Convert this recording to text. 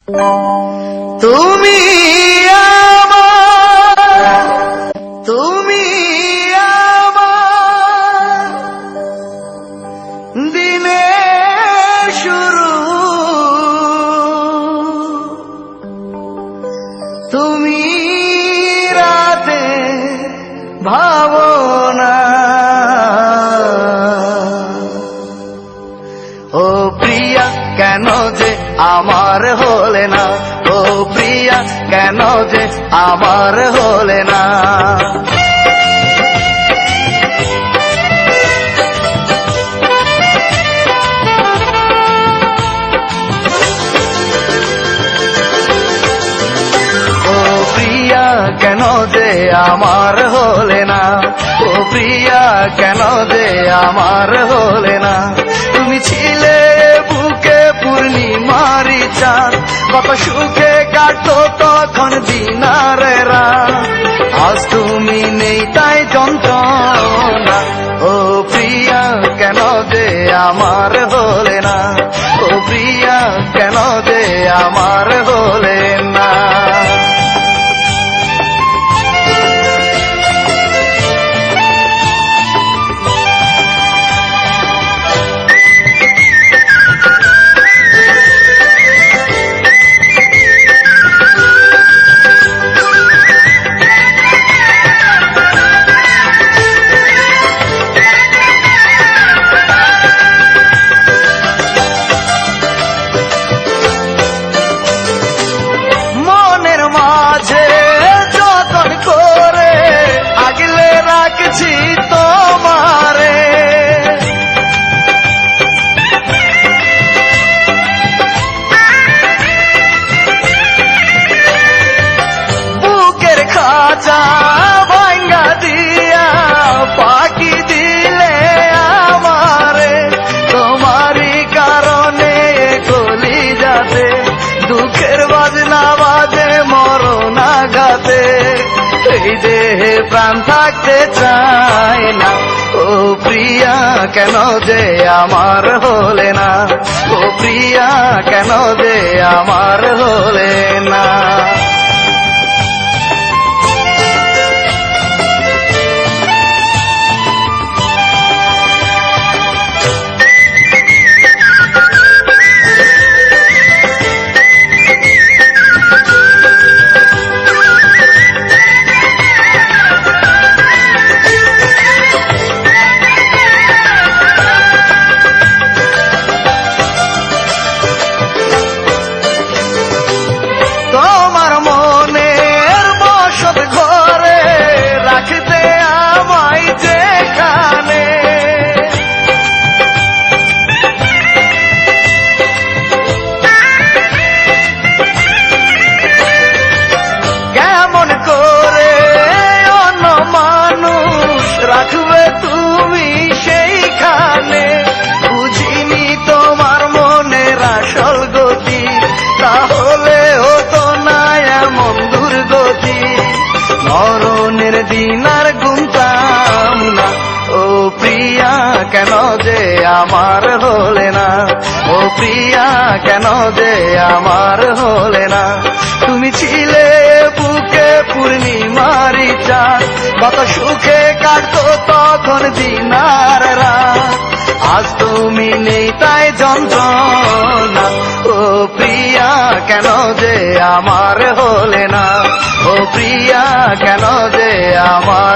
তুমি আমার, তুমি আমার দিনের শুরু, তুমি রাতে ভাবনা। ও প্রিয়া কেন যে আমার হলে না, ও প্রিয়া কেন যে আমার হলে না। ও প্রিয়া কেন যে আমার হলে না, ও প্রিয়া কেন যে আমার হলে না। তুমি ছিলে বুকে পূর্ণিমারি চাঁদ, কত সুখে কাটতো তখন দিনারে রাত। আজ তুমি নেই তাই যন্ত্রণা, ও প্রিয়া কেন যে আমার হলে না, ও প্রিয়া কেন যে আমার হলে না। তোমারে বুকের খাঁচা ভাঙ্গা দিয়া পাখি দিলে আমারে, তোমারই কারণে গলি যাতে দুঃখের বাজনা বাজে মরণ আঘাতে। এই দেহে প্রাণ থাকতে চায় না, ও প্রিয়া কেন যে আমার হলে না, ও প্রিয়া কেন যে আমার হলে না। তোমার মনের বসত ঘরে রাখতে আমায় যেখানে, কেমন করে অন্য মানুষ রাখবে তুমি সেইখানে। বুঝিনি তোমার মনের আসল গতি, তাহলে হতো না এমন দুর্গতি। মরণের দিন আর গুনতাম না, ও প্রিয়া কেন যে আমার হলে না, ও প্রিয়া কেন যে আমার হলে না। তুমি ছিলে বুকে পূর্ণিমারি চাঁদ, কত সুখে কাটতো তখন দিনার রাত। আজ তুমি নেই তাই যন্ত্রণা, ও প্রিয়া কেন যে আমার হলে না, ও প্রিয়া কেন যে আমার